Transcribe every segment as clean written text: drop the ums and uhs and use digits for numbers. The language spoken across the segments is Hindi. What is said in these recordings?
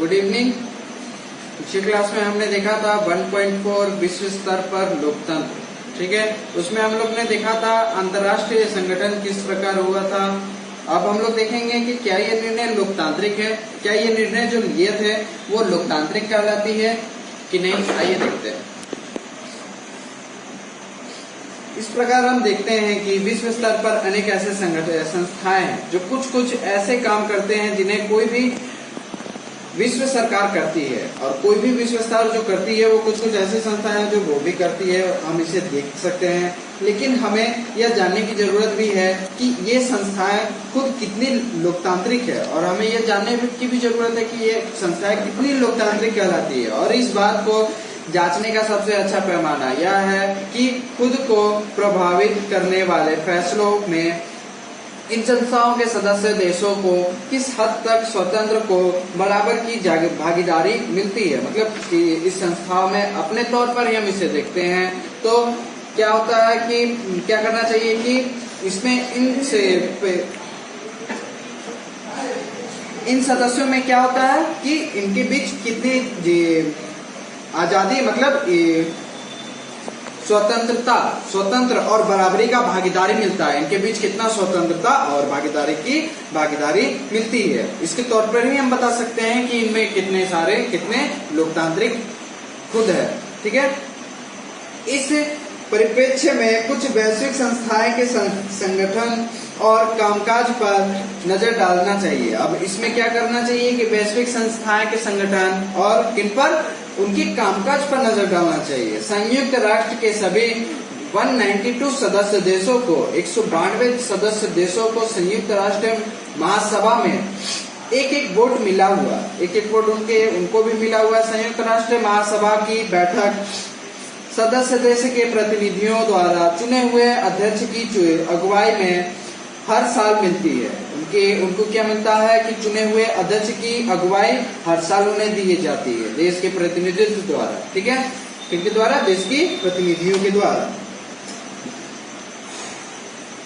Good evening. पिछली क्लास में हमने देखा था 1.4 विश्व स्तर पर लोकतंत्र, ठीक है। उसमें हम लोग ने देखा था अंतर्राष्ट्रीय संगठन किस प्रकार हुआ था। अब हम लोग देखेंगे कि क्या ये निर्णय लोकतांत्रिक है, क्या ये निर्णय जो लिए थे वो लोकतांत्रिक कहलाती है कि नहीं। आइए देखते हैं। इस प्रकार हम देखते हैं कि विश्व स्तर पर अनेक ऐसे संस्थाएं हैं जो कुछ कुछ ऐसे काम करते हैं जिन्हें कोई भी विश्व सरकार करती है, और कोई भी विश्व स्तर जो करती है वो कुछ कुछ ऐसी संस्थाएं जो वो भी करती है। हम इसे देख सकते हैं, लेकिन हमें यह जानने की जरूरत भी है कि ये संस्थाएं खुद कितनी लोकतांत्रिक है, और हमें यह जानने की भी जरूरत है कि ये संस्थाएं कितनी लोकतांत्रिक कहलाती है। और इस बात को जांचने का सबसे अच्छा पैमाना यह है कि खुद को प्रभावित करने वाले फैसलों में इन संस्थाओं के सदस्य देशों को किस हद तक स्वतंत्र को बराबर की भागीदारी मिलती है। मतलब इस संस्थाओं में अपने तौर पर हम इसे देखते हैं तो क्या होता है कि क्या करना चाहिए कि इसमें इन सदस्यों में क्या होता है कि इनके बीच कितनी आजादी, मतलब स्वतंत्र और बराबरी का भागीदारी मिलता है। इनके बीच कितना स्वतंत्रता और भागीदारी मिलती है। इसके तौर पर ही हम बता सकते हैं कि इनमें कितने लोकतांत्रिक खुद है, ठीक है। इस परिप्रेक्ष्य में कुछ वैश्विक संस्थाएं के संगठन और कामकाज पर नजर डालना चाहिए। अब इसमें क्या करना चाहिए कि वैश्विक संस्थाएं के संगठन और किन पर, उनकी कामकाज पर नजर डालना चाहिए। संयुक्त राष्ट्र के सभी 192 सदस्य देशों को, 192 सदस्य देशों को संयुक्त राष्ट्र महासभा में एक वोट मिला हुआ, एक वोट उनको भी मिला हुआ। संयुक्त राष्ट्र महासभा की बैठक सदस्य देश के प्रतिनिधियों द्वारा चुने हुए अध्यक्ष की अगुवाई में हर साल मिलती है। उनको क्या मिलता है कि चुने हुए अध्यक्ष की अगुवाई हर साल उन्हें दी जाती है देश के प्रतिनिधित्व द्वारा, ठीक है। किनके द्वारा? देश की प्रतिनिधियों के द्वारा।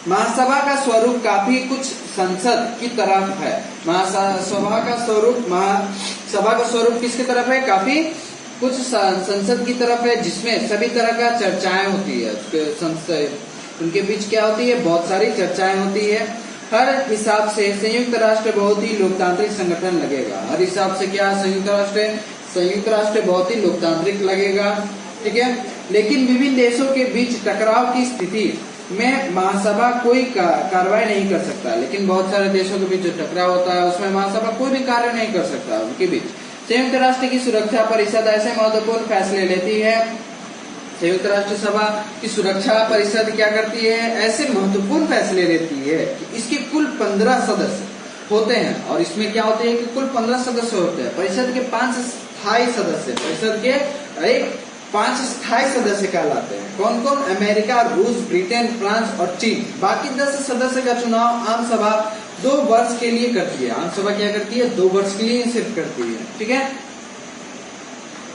महासभा का स्वरूप काफी कुछ संसद की तरफ है। महासभा का स्वरूप किसकी तरफ है? काफी कुछ संसद की तरफ है, जिसमें सभी तरह का चर्चाएं होती है। उनके बीच क्या होती है? बहुत सारी चर्चाएं होती है। हर हिसाब से संयुक्त राष्ट्र बहुत ही लोकतांत्रिक संगठन लगेगा। हर हिसाब से क्या संयुक्त राष्ट्र बहुत ही लोकतांत्रिक लगेगा, ठीक है। लेकिन विभिन्न देशों के बीच टकराव की स्थिति में महासभा कोई कार्रवाई नहीं कर सकता। लेकिन बहुत सारे देशों के बीच जो टकराव होता है उसमें महासभा कोई भी कार्य नहीं कर सकता उनके बीच। संयुक्त राष्ट्र की सुरक्षा परिषद ऐसे महत्वपूर्ण फैसले लेती है। संयुक्त राष्ट्र सभा की सुरक्षा परिषद क्या करती है? ऐसे महत्वपूर्ण फैसले लेती है कि इसके कुल 15 सदस्य होते हैं, और इसमें क्या होते हैं कि कुल 15 सदस्य होते हैं। परिषद के 5 स्थायी सदस्य, परिषद के 5 स्थायी सदस्य कहलाते हैं। कौन कौन? अमेरिका, रूस, ब्रिटेन, फ्रांस और चीन। बाकी 10 सदस्य का चुनाव आम सभा 2 वर्ष के लिए करती है। आम सभा क्या करती है? 2 वर्ष के लिए सिर्फ करती है, ठीक है।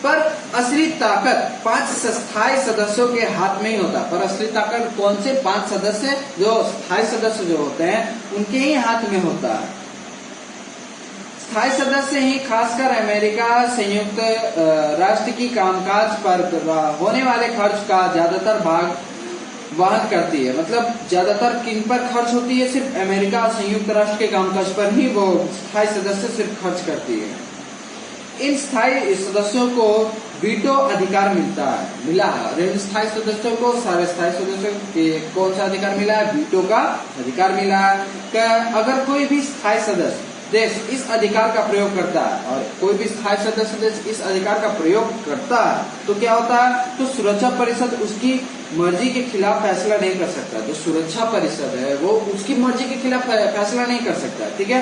पर असली ताकत 5 स्थायी सदस्यों के हाथ में ही होता है। पर असली ताकत कौन से? 5 सदस्य, जो स्थायी सदस्य जो होते हैं उनके ही हाथ में होता है। स्थायी सदस्य ही खासकर अमेरिका संयुक्त राष्ट्र की कामकाज पर होने वाले खर्च का ज्यादातर भाग वहन करती है। मतलब ज्यादातर किन पर खर्च होती है? सिर्फ अमेरिका संयुक्त राष्ट्र के कामकाज पर ही वो स्थायी सदस्य सिर्फ खर्च करती है। इन स्थायी सदस्यों को वीटो अधिकार मिला है। और इन स्थायी सदस्यों को, सारे स्थायी सदस्यों को कौन सा अधिकार मिला है? वीटो का अधिकार मिला है। अगर कोई भी स्थायी सदस्य देश इस अधिकार का प्रयोग करता है, और कोई भी स्थायी सदस्य देश इस अधिकार का प्रयोग करता है तो क्या होता है? तो सुरक्षा परिषद उसकी मर्जी के खिलाफ फैसला नहीं कर सकता। जो सुरक्षा परिषद है वो उसकी मर्जी के खिलाफ फैसला नहीं कर सकता, ठीक है।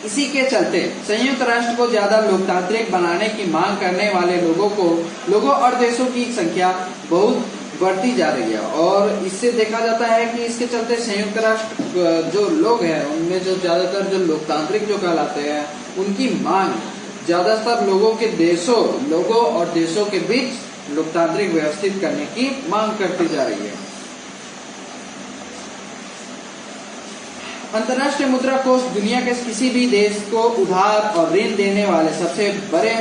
इसी के चलते संयुक्त राष्ट्र को ज्यादा लोकतांत्रिक बनाने की मांग करने वाले लोगों और देशों की संख्या बहुत बढ़ती जा रही है। और इससे देखा जाता है कि इसके चलते संयुक्त राष्ट्र जो लोग हैं उनमें जो ज्यादातर जो लोकतांत्रिक जो कहलाते हैं उनकी मांग ज्यादातर लोगों और देशों के बीच लोकतांत्रिक व्यवस्थित करने की मांग करती जा रही है। अंतर्राष्ट्रीय मुद्रा कोष दुनिया के किसी भी देश को उधार और ऋण देने वाले सबसे बड़े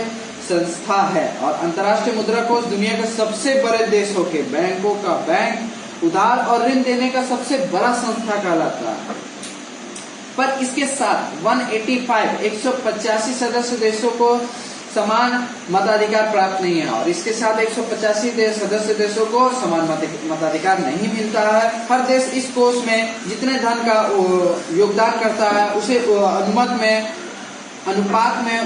संस्था है, और अंतर्राष्ट्रीय मुद्रा कोष दुनिया के सबसे बड़े देशों के बैंकों का बैंक उधार और ऋण देने का सबसे बड़ा संस्था कहलाता है। पर इसके साथ 185 सदस्य देशों को समान मताधिकार प्राप्त नहीं है, और इसके साथ 185 सदस्य देशों को समान मताधिकार नहीं मिलता है। हर देश इस कोष में जितने धन का योगदान करता है उसे अनुपात में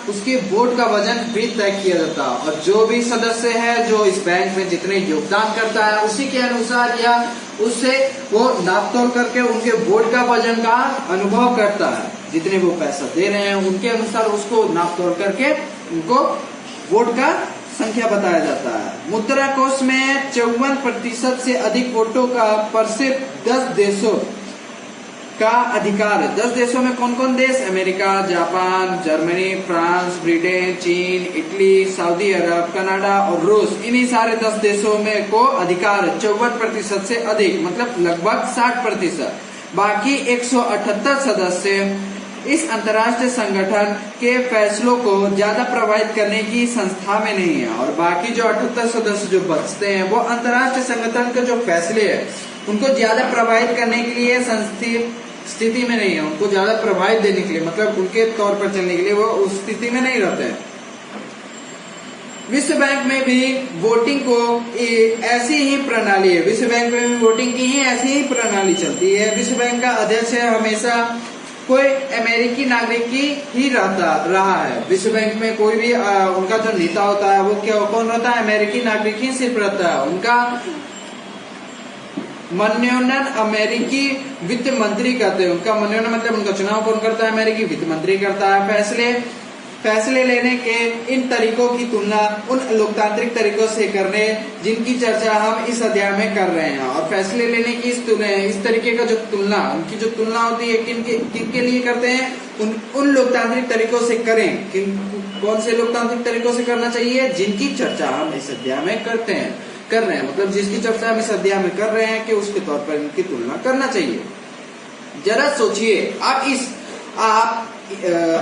उसके वोट का वजन भी तय किया जाता है, और जो भी सदस्य है जो इस बैंक में जितने योगदान करता है उसी के अनुसार या उससे वो नापतोल करके उनके वोट का वजन का अनुभव करता है। जितने वो पैसा दे रहे हैं उनके अनुसार उसको नापतोल करके उनको वोट का संख्या बताया जाता है। मुद्रा कोष में 54% से अधिक वोटों का पर सिर्फ 10 देशों का अधिकार है। 10 देशों में कौन कौन देश? America, Japan, Germany, France, Britain, चीन, इटली, सऊदी अरब, कनाडा और रूस। इन्हीं सारे 10 देशों में को अधिकार है। 54% से अधिक मतलब लगभग 60%। बाकी 178 सदस्य इस अंतर्राष्ट्रीय संगठन के फैसलों को ज्यादा प्रभावित करने की संस्था में नहीं है, और बाकी जो 78 सदस्य जो बचते हैं वो अंतर्राष्ट्रीय संगठन के जो फैसले है उनको ज्यादा प्रभावित करने के लिए स्थिति में नहीं है, उनको ज्यादा प्रभावित देने के लिए मतलब उनके तौर पर चलने के लिए वो उस स्थिति में नहीं रहते हैं। विश्व बैंक में भी वोटिंग को ऐसी ही प्रणाली है, विश्व बैंक में भी वोटिंग की ही ऐसी ही प्रणाली चलती है। विश्व बैंक का अध्यक्ष हमेशा कोई अमेरिकी नागरिक ही रहा है। विश्व बैंक में कोई भी उनका जो नेता होता है वो कौन रहता है? अमेरिकी नागरिक ही सिर्फ रहता है। उनका मनोनयन अमेरिकी वित्त मंत्री करते हैं। उनका मनोनयन मतलब उनका चुनाव कौन करता है? अमेरिकी वित्त मंत्री करता है। फैसले लेने के इन तरीकों की तुलना उन लोकतांत्रिक तरीकों से करने जिनकी चर्चा हम इस अध्याय में कर रहे हैं। और फैसले लेने की इस तरीके का जो तुलना, उनकी जो तुलना होती है किनके लिए करते हैं? उन लोकतांत्रिक तरीकों से करें। कौन से लोकतांत्रिक तरीकों से करना चाहिए? जिनकी चर्चा हम इस अध्याय में कर रहे हैं, मतलब जिसकी चर्चा हम इस अध्याय में कर रहे हैं कि उसके तौर पर इनकी तुलना करना चाहिए। जरा सोचिए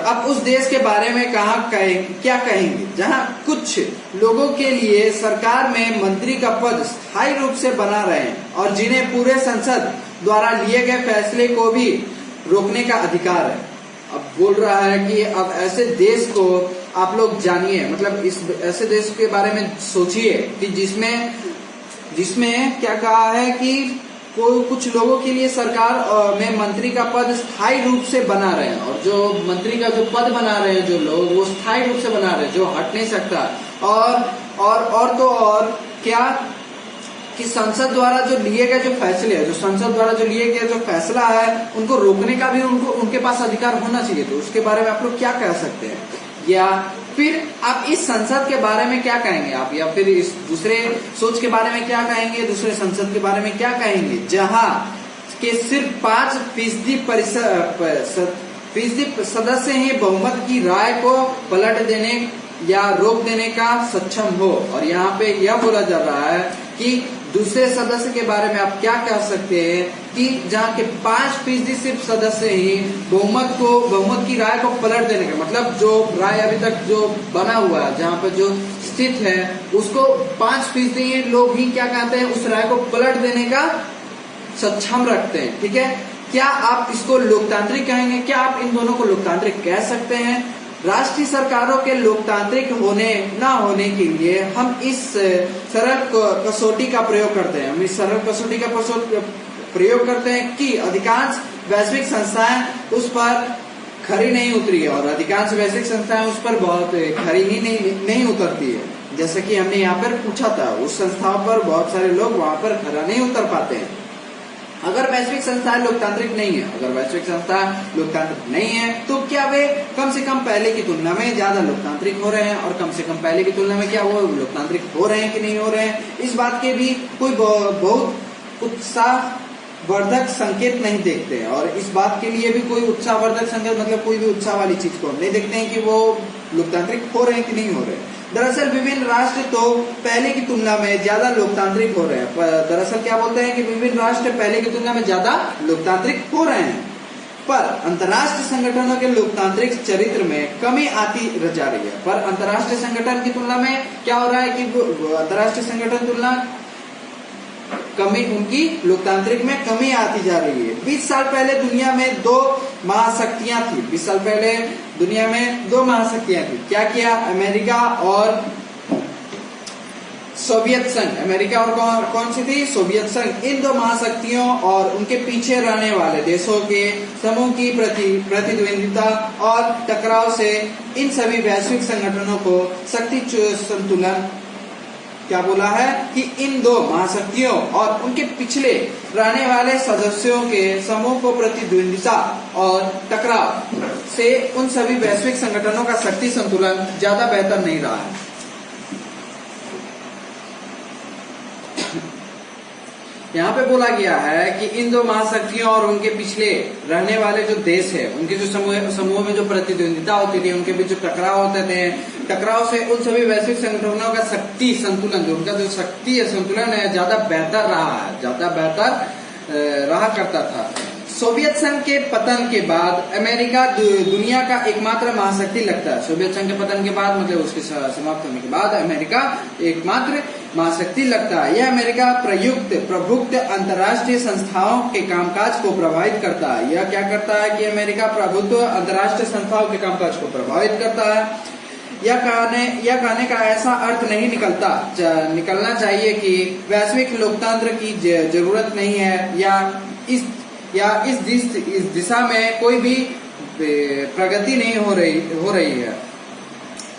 आप उस देश के बारे में क्या कहेंगे जहां कुछ लोगों के लिए सरकार में मंत्री का पद स्थायी रूप से बना रहे हैं और जिन्हें पूरे संसद द्वारा लिए गए फैसले को भी रोकने का अधिकार है। अब बोल रहा है कि अब ऐसे देश को आप लोग जानिए, मतलब ऐसे देश के बारे में सोचिए कि जिसमें क्या कहा है कि कुछ लोगों के लिए सरकार में मंत्री का पद स्थायी रूप से बना रहे हैं, और जो मंत्री का जो पद बना रहे हैं जो लोग वो स्थायी रूप से बना रहे हैं, जो हट नहीं सकता। और क्या कि संसद द्वारा जो लिए गए जो फैसले है, जो संसद द्वारा जो लिए गए जो फैसला है उनको रोकने का भी उनके पास अधिकार होना चाहिए। तो उसके बारे में आप लोग क्या कह सकते हैं? या फिर आप इस संसद के बारे में क्या कहेंगे आप, या फिर इस दूसरे सोच के बारे में क्या कहेंगे, दूसरे संसद के बारे में क्या कहेंगे जहां के सिर्फ 5% सदस्य ही बहुमत की राय को पलट देने या रोक देने का सक्षम हो। और यहाँ पे यह बोला जा रहा है कि दूसरे सदस्य के बारे में आप क्या कह सकते हैं कि जहाँ के 5% सिर्फ सदस्य ही बहुमत की राय को पलट देने का, मतलब जो राय अभी तक जो बना हुआ है जहाँ पर जो स्थित है उसको 5% लोग ही क्या कहते हैं, उस राय को पलट देने का सक्षम रखते हैं। ठीक है, क्या आप इसको लोकतांत्रिक कहेंगे? क्या आप इन दोनों को लोकतांत्रिक कह सकते हैं? राष्ट्रीय सरकारों के लोकतांत्रिक होने ना होने के लिए हम इस सरल कसौटी का प्रयोग करते हैं। हम इस सरल कसौटी का प्रयोग करते हैं कि अधिकांश वैश्विक संस्थाएं उस पर खरी नहीं उतरी है, और अधिकांश वैश्विक संस्थाएं उस पर बहुत खरी ही नहीं उतरती है। जैसे कि हमने यहाँ पर पूछा था, उस संस्थाओं पर बहुत सारे लोग वहां पर खरा नहीं उतर पाते हैं। अगर वैश्विक संस्थाएं लोकतांत्रिक नहीं है, तो क्या वे कम से कम पहले की तुलना में ज्यादा लोकतांत्रिक हो रहे हैं? और कम से कम पहले की तुलना में क्या वो लोकतांत्रिक हो रहे हैं कि नहीं हो रहे हैं? इस बात के भी कोई बहुत उत्साहवर्धक संकेत नहीं देखते हैं, और इस बात के लिए भी कोई उत्साहवर्धक संकेत मतलब कोई भी उत्साह वाली चीज को हम नहीं देखते हैं कि वो लोकतांत्रिक हो रहे हैं कि नहीं हो रहे। दरअसल विभिन्न राष्ट्र तो पहले की तुलना में ज्यादा लोकतांत्रिक हो रहे हैं। दरअसल क्या बोलते हैं कि विभिन्न राष्ट्र पहले की तुलना में ज्यादा लोकतांत्रिक हो रहे हैं, पर अंतर्राष्ट्रीय संगठनों के लोकतांत्रिक चरित्र में कमी आती जा रही है। पर अंतर्राष्ट्रीय संगठन की तुलना में क्या हो रहा है कि अंतर्राष्ट्रीय संगठन तुलना कमी, उनकी लोकतांत्रिक में कमी आती जा रही है। 20 साल पहले दुनिया में 2 महाशक्तियां थी। 20 साल पहले दुनिया में 2 महाशक्तियां थी। क्या किया? अमेरिका और सोवियत संघ। अमेरिका और कौन सी थी? सोवियत संघ। इन 2 महाशक्तियों और उनके पीछे रहने वाले देशों के समूह की प्रतिद्वंदिता और टकराव से इन सभी वैश्विक संगठनों को शक्ति संतुलन, क्या बोला है कि इन 2 महाशक्तियों और उनके पिछले रहने वाले सदस्यों के समूह को प्रतिद्वंदिता और टकराव से उन सभी वैश्विक संगठनों का शक्ति संतुलन ज्यादा बेहतर नहीं रहा है। यहाँ पे बोला गया है कि इन 2 महाशक्तियों और उनके पिछले रहने वाले जो देश है, उनके जो समूह में जो प्रतिद्वंदिता होती थी, उनके बीच जो टकराव होते थे, टकराव से उन सभी वैश्विक संगठनों का शक्ति संतुलन, जो उनका जो शक्ति संतुलन है, ज्यादा बेहतर रहा है, ज्यादा बेहतर रहा करता था। सोवियत संघ के पतन के बाद अमेरिका दुनिया का एकमात्र महाशक्ति लगता है। सोवियत संघ के पतन के बाद, मतलब उसके समाप्त होने के बाद, अमेरिका एकमात्र महाशक्ति लगता है। यह अमेरिका प्रभुत्व अंतर्राष्ट्रीय संस्थाओं के कामकाज को प्रभावित करता है। यह क्या करता है कि अमेरिका प्रभुत्व अंतर्राष्ट्रीय संस्थाओं के कामकाज को प्रभावित करता है। यह कहने का ऐसा अर्थ नहीं निकलना चाहिए कि वैश्विक लोकतंत्र की जरूरत नहीं है, या इस दिशा में कोई भी प्रगति नहीं हो रही है।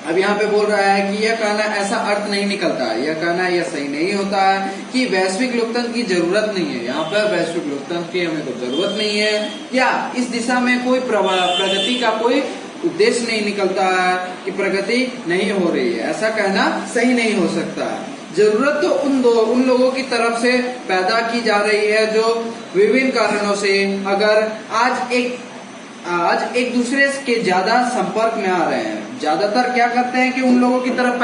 अब यहाँ पे बोल रहा है कि यह कहना ऐसा अर्थ नहीं निकलता है, यह कहना यह सही नहीं होता है कि वैश्विक लोकतंत्र की जरूरत नहीं है। यहाँ पर वैश्विक लोकतंत्र की हमें तो जरूरत नहीं है, या इस दिशा में कोई प्रगति का कोई उद्देश्य नहीं निकलता है कि प्रगति नहीं हो रही है, ऐसा कहना सही नहीं हो सकता है। जरूरत तो उन लोगों की तरफ से पैदा की जा रही है जो विभिन्न कारणों से अगर आज एक दूसरे के ज्यादा संपर्क में आ रहे हैं। ज्यादातर क्या करते हैं कि उन लोगों की तरफ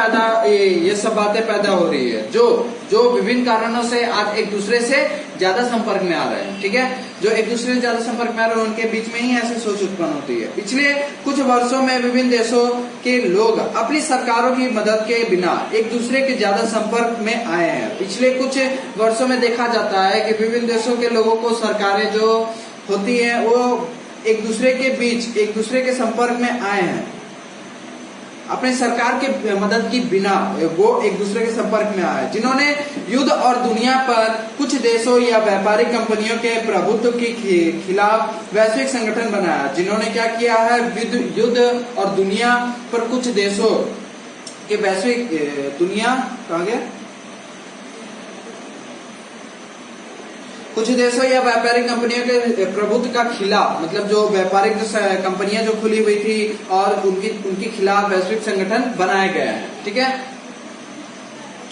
ये सब बातें पैदा हो रही है जो विभिन्न कारणों से आज एक दूसरे से ज्यादा संपर्क में आ रहे हैं। ठीक है, जो एक दूसरे से ज्यादा संपर्क में आ रहे हैं, उनके बीच में ही ऐसी सोच उत्पन्न होती है। पिछले कुछ वर्षों में विभिन्न देशों के लोग अपनी सरकारों की मदद के बिना एक दूसरे के ज्यादा संपर्क में आए हैं। पिछले कुछ वर्षों में देखा जाता है कि विभिन्न देशों के लोगों को सरकारें जो होती है वो एक दूसरे के संपर्क में आए हैं। अपने सरकार के मदद की बिना वो एक दूसरे के संपर्क में आए, जिन्होंने युद्ध और दुनिया पर कुछ देशों या व्यापारिक कंपनियों के प्रभुत्व के खिलाफ वैश्विक संगठन बनाया। जिन्होंने क्या किया है, युद्ध और दुनिया पर कुछ देशों के वैश्विक दुनिया कहाँ गया, कुछ देशों या व्यापारिक कंपनियों के प्रभुत्व का खिलाफ, मतलब जो व्यापारिक कंपनियां जो खुली हुई थी और उनके खिलाफ वैश्विक संगठन बनाए गए हैं। ठीक है,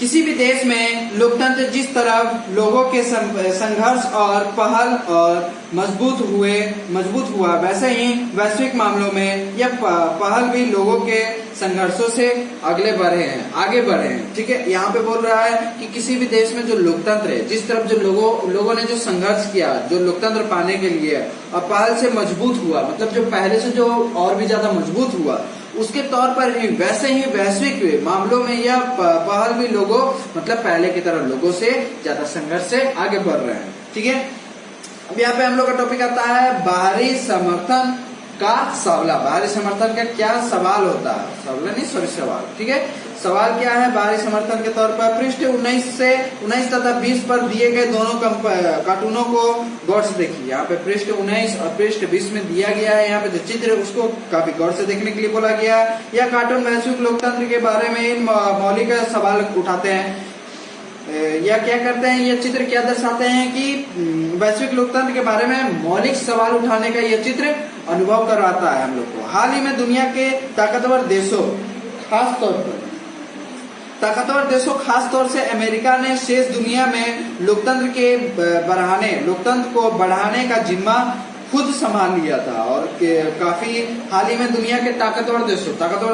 किसी भी देश में लोकतंत्र जिस तरह लोगों के संघर्ष और पहल और मजबूत हुआ, वैसे ही वैश्विक मामलों में यह पहल भी लोगों के संघर्षों से आगे बढ़े हैं। ठीक है, यहाँ पे बोल रहा है कि किसी भी देश में जो लोकतंत्र है, जिस तरफ जो लोगों ने जो संघर्ष किया, जो लोकतंत्र पाने के लिए और पहल से मजबूत हुआ, मतलब जो पहले से जो और भी ज्यादा मजबूत हुआ, उसके तौर पर ही वैसे ही वैश्विक मामलों में यह पहल भी लोगों, मतलब पहले की तरह लोगों से ज्यादा संघर्ष से आगे बढ़ रहे हैं। ठीक है, अब यहाँ पे हम लोग का टॉपिक आता है बाहरी समर्थन का सवाल। बाहरी समर्थन का क्या सवाल होता है, सवाल। ठीक है, सवाल क्या है बाहरी समर्थन के तौर पर। पृष्ठ 19 तथा 20 पर दिए गए दोनों कार्टूनों को गौर से देखिए। यहाँ पे पृष्ठ 19 और पृष्ठ 20 में दिया गया है, यहाँ पे जो चित्र है उसको काफी गौर से देखने के लिए बोला गया है। यह कार्टून वैश्विक लोकतंत्र के बारे में इन मौलिक सवाल उठाते हैं। या क्या करते हैं, ये चित्र क्या दर्शाते हैं कि वैश्विक लोकतंत्र के बारे में मौलिक सवाल उठाने का यह चित्र अनुभव करवाता है हम लोग को। हाल ही में दुनिया के ताकतवर देशों, खास तौर से अमेरिका ने शेष दुनिया में लोकतंत्र को बढ़ाने का जिम्मा खुद संभाल लिया था। और काफी हाल ही में दुनिया के ताकतवर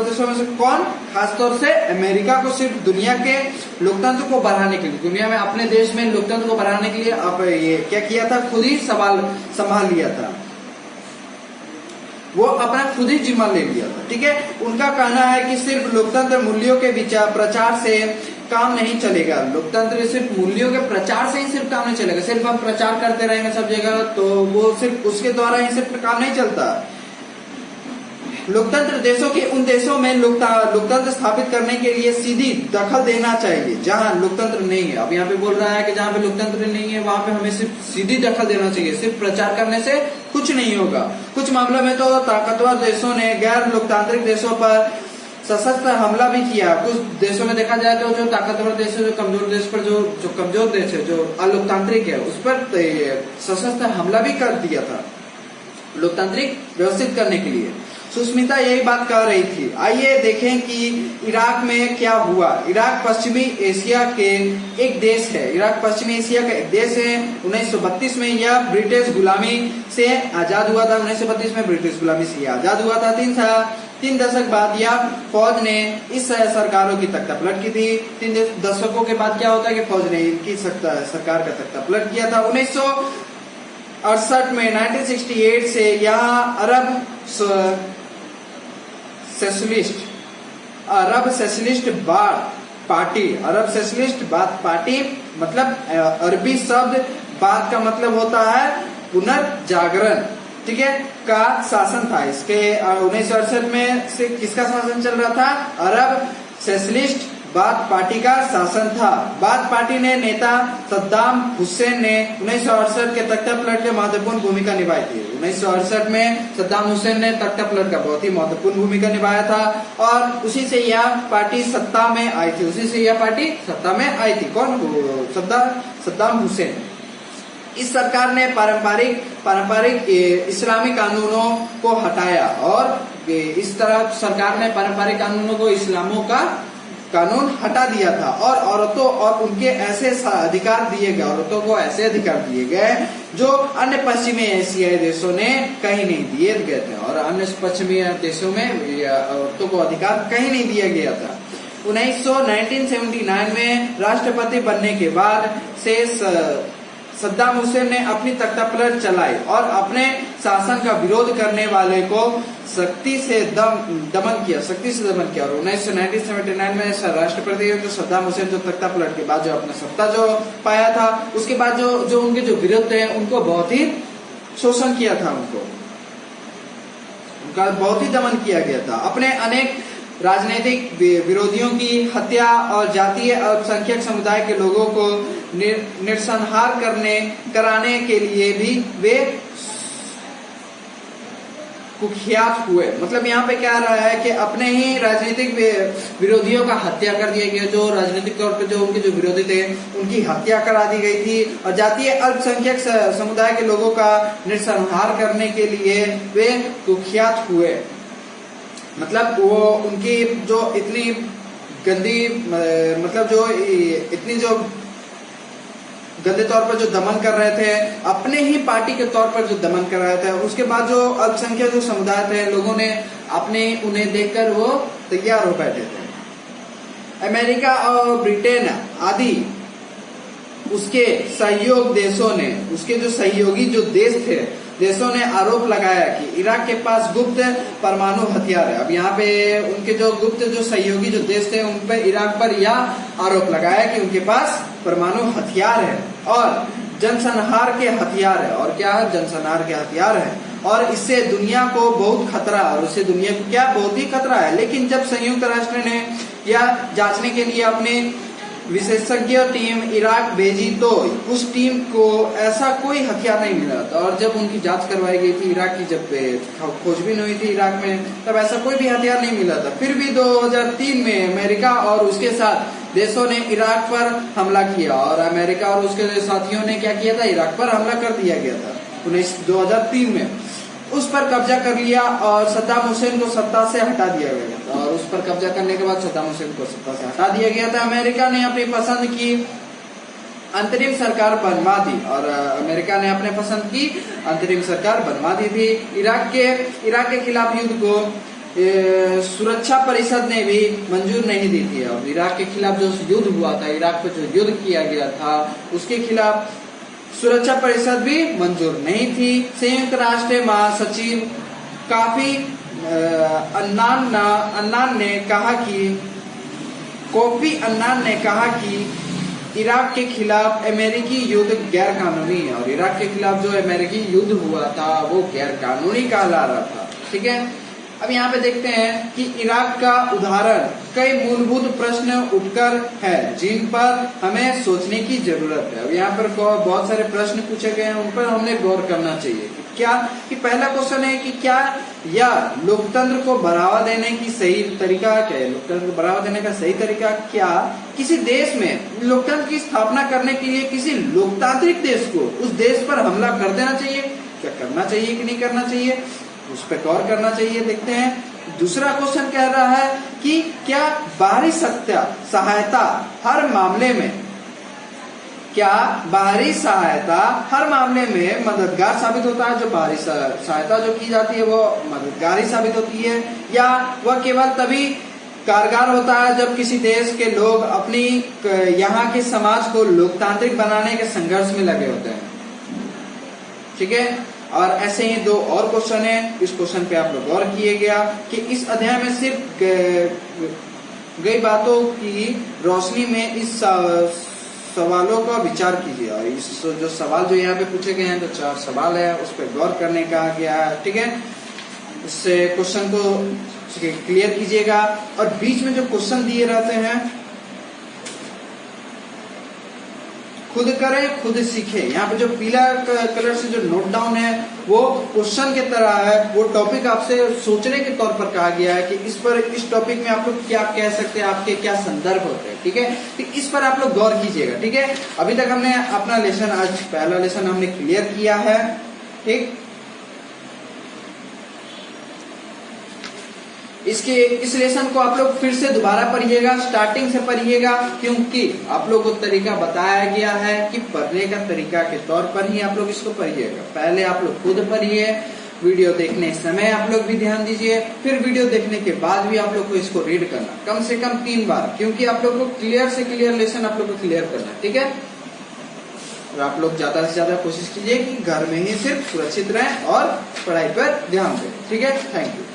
देशों में से कौन, खासतौर से अमेरिका को सिर्फ दुनिया के लोकतंत्र को बढ़ाने के लिए, दुनिया में अपने देश में लोकतंत्र को बढ़ाने के लिए अब ये क्या किया था, खुद ही संभाल लिया था, वो अपना खुद ही जिम्मा ले लिया था। ठीक है, उनका कहना है कि सिर्फ लोकतंत्र मूल्यों के प्रचार से काम नहीं चलेगा, लोकतंत्र सिर्फ मूल्यों के प्रचार से ही सिर्फ काम नहीं चलेगा, सिर्फ हम प्रचार करते रहेंगे सब जगह तो वो सिर्फ उसके द्वारा ही सिर्फ काम नहीं चलता। लोकतंत्र देशों के उन देशों में लोकतंत्र स्थापित करने के लिए सीधी दखल देना चाहिए जहां लोकतंत्र नहीं है। अब यहाँ पे बोल रहा है कि जहां पे लोकतंत्र नहीं है वहां पे हमें सिर्फ सीधी दखल देना चाहिए, सिर्फ प्रचार करने से कुछ नहीं होगा। कुछ मामलों में तो ताकतवर देशों ने गैर लोकतांत्रिक देशों पर सशस्त्र हमला भी किया। कुछ देशों में देखा जाए तो जो ताकतवर देश है, जो कमजोर देश पर जो कमजोर देश है, जो अलोकतांत्रिक है, उस पर सशस्त्र हमला भी कर दिया था लोकतांत्रिक व्यवस्थित करने के लिए। सुष्मिता यही बात कह रही थी। आइए देखें कि इराक में क्या हुआ। इराक पश्चिमी एशिया के एक देश है। इराक पश्चिमी एशिया का एक देश है। 1932 में यह ब्रिटिश गुलामी से आजाद हुआ था। 1932 में ब्रिटिश गुलामी से आजाद हुआ था। 3 दशक बाद यह फौज ने इस सरकारों की तख्तापलट की थी। 3 दशकों के बाद क्या होता है कि फौज ने इनकी सरकार का तख्तापलट किया था। 1968 में 1968 से यहाँ अरब सोशलिस्ट बाथ पार्टी मतलब अरबी शब्द बात का मतलब होता है पुनर्जागरण, ठीक है, का शासन था। इसके 1968 में से किसका शासन चल रहा था? अरब सोशलिस्ट बाथ पार्टी का शासन था। बाथ पार्टी ने नेता सद्दाम हुसैन ने 1968 के तख्तापलट में महत्वपूर्ण भूमिका निभाई थी। 1968 में सद्दाम हुसैन ने तख्तापलट का बहुत ही महत्वपूर्ण भूमिका निभाया था और उसी से यह पार्टी सत्ता में आई थी। कौन? सद्दाम हुसैन। इस सरकार ने पारंपरिक इस्लामी कानूनों को हटाया और इस तरह सरकार ने पारंपरिक कानूनों को इस्लामों का कानून हटा दिया था और औरतों और उनके ऐसे अधिकार दिए गए, औरतों को ऐसे अधिकार दिए गए जो अन्य पश्चिमी एशियाई देशों ने कहीं नहीं दिए गए थे और अन्य पश्चिमी देशों में औरतों को अधिकार कहीं नहीं दिया गया था। 1979 में राष्ट्रपति बनने के बाद से सद्दाम हुसैन ने अपनी तख्तापलट चलाई और अपने शासन का विरोध करने वाले को सख्ती से दमन किया और 1979 में राष्ट्रपति जो सद्दाम हुसैन जो तख्तापलट के बाद जो अपना सत्ता जो पाया था, उसके बाद जो उनके जो विरोध थे उनको बहुत ही शोषण किया था, उनका बहुत ही दमन किया गया था। अपने अनेक राजनीतिक विरोधियों की हत्या और जातीय अल्पसंख्यक समुदाय के लोगों को निरसंहार कराने के लिए भी वे कुख्यात हुए। मतलब यहाँ पे क्या रहा है कि अपने ही राजनीतिक विरोधियों का हत्या कर दिया गया, जो राजनीतिक तौर पे जो उनके जो विरोधी थे उनकी हत्या करा दी गई थी और जातीय अल्पसंख्यक समुदाय के लोगों का निरसंहार करने के लिए वे कुख्यात हुए। मतलब वो उनकी जो इतनी गंदी मतलब जो इतनी जो गंदे तौर पर जो दमन कर रहे थे, अपने ही पार्टी के तौर पर जो दमन कर रहे थे, उसके बाद जो अल्पसंख्यक जो समुदाय थे लोगों ने उन्हें देखकर वो तैयार हो बैठे थे। अमेरिका और ब्रिटेन आदि उसके सहयोग देशों ने, उसके जो सहयोगी जो देशों ने आरोप लगाया कि इराक के पास गुप्त परमाणु हथियार है। अब यहाँ पे उनके जो गुप्त जो सहयोगी जो देश थे उन पर इराक पर यह आरोप लगाया कि उनके पास परमाणु हथियार है और जनसंहार के हथियार है। और क्या है? जनसंहार के हथियार है और इससे दुनिया को बहुत खतरा और उससे दुनिया को क्या बहुत ही खतरा है। लेकिन जब संयुक्त राष्ट्र ने यह जांचने के लिए अपने विशेषज्ञ टीम इराक भेजी तो उस टीम को ऐसा कोई हथियार नहीं मिला था और जब उनकी जांच करवाई गई थी इराक की, जब खोजबीन हुई थी इराक में, तब ऐसा कोई भी हथियार नहीं मिला था। फिर भी 2003 में अमेरिका और उसके साथ देशों ने इराक पर हमला किया और अमेरिका और उसके साथियों ने क्या किया था? इराक पर हमला कर दिया गया था 2003 में। उस पर कब्जा कर लिया और सद्दाम हुसैन को सत्ता से हटा दिया गया था और उस पर कब्जा करने के बाद सद्दाम हुसैन को सत्ता से हटा दिया गया था। अमेरिका ने अपनी पसंद की अंतरिम सरकार बनवा दी, और अमेरिका ने अपने पसंद की अंतरिम सरकार बनवा दी थी। इराक के खिलाफ युद्ध को सुरक्षा परिषद ने भी मंजूर नहीं दी थी, और इराक के खिलाफ जो युद्ध हुआ था, इराक पे जो युद्ध किया गया था, उसके खिलाफ सुरक्षा परिषद भी मंजूर नहीं थी। संयुक्त राष्ट्र महासचिव कोफी अन्नान ने कहा कि इराक के खिलाफ अमेरिकी युद्ध गैर कानूनी है, और इराक के खिलाफ जो अमेरिकी युद्ध हुआ था वो गैर कानूनी कहला रहा था। ठीक है, अब यहाँ पे देखते हैं कि इराक का उदाहरण कई मूलभूत प्रश्न उठकर है जिन पर हमें सोचने की जरूरत है। अब यहाँ पर बहुत सारे प्रश्न पूछे गए हैं, उन पर हमने गौर करना चाहिए। क्या कि पहला क्वेश्चन है कि क्या यह लोकतंत्र को बढ़ावा देने की सही तरीका क्या है? लोकतंत्र को बढ़ावा देने का सही तरीका क्या? किसी देश में लोकतंत्र की स्थापना करने के लिए किसी लोकतांत्रिक देश को उस देश पर हमला कर देना चाहिए? क्या करना चाहिए कि नहीं करना चाहिए, उस पर गौर करना चाहिए। देखते हैं दूसरा क्वेश्चन कह रहा है कि क्या बाहरी सहायता हर मामले में मददगार साबित होता है? जो बाहरी सहायता जो की जाती है वो मददगार ही साबित होती है, या वह केवल तभी कारगर होता है जब किसी देश के लोग अपनी यहाँ के समाज को लोकतांत्रिक बनाने के संघर्ष में लगे होते हैं? ठीक है, और ऐसे ही दो और क्वेश्चन है, इस क्वेश्चन पे आप लोग गौर किए गया कि इस अध्याय में सिर्फ गई बातों की रोशनी में इस सवालों का विचार कीजिए। और इस जो सवाल जो यहाँ पे पूछे गए हैं, तो 4 सवाल है, उस पर गौर करने कहा गया है। ठीक है, इससे क्वेश्चन को क्लियर कीजिएगा, और बीच में जो क्वेश्चन दिए रहते हैं खुद करें खुद सीखें। यहाँ पे जो पीला कलर से जो नोट डाउन है वो क्वेश्चन की तरह है, वो टॉपिक आपसे सोचने के तौर पर कहा गया है कि इस टॉपिक में आप लोग क्या कह सकते हैं, आपके क्या संदर्भ होते हैं। ठीक है, तो इस पर आप लोग गौर कीजिएगा। ठीक है, अभी तक हमने अपना लेसन, आज पहला लेसन हमने क्लियर किया है। ठीक, इस लेसन को आप लोग फिर से दोबारा पढ़िएगा, स्टार्टिंग से पढ़िएगा, क्योंकि आप लोग को तरीका बताया गया है कि पढ़ने का तरीका के तौर पर ही आप लोग इसको पढ़िएगा। पहले आप लोग खुद पढ़िए, वीडियो देखने समय आप लोग भी ध्यान दीजिए, फिर वीडियो देखने के बाद भी आप लोग को इसको रीड करना कम से कम 3 बार, क्योंकि आप लोग को क्लियर से क्लियर लेसन आप लोग को क्लियर करना। ठीक है, और आप लोग ज्यादा से ज्यादा कोशिश कीजिए कि घर में ही सिर्फ सुरक्षित रहें और पढ़ाई पर ध्यान दें। ठीक है, थैंक यू।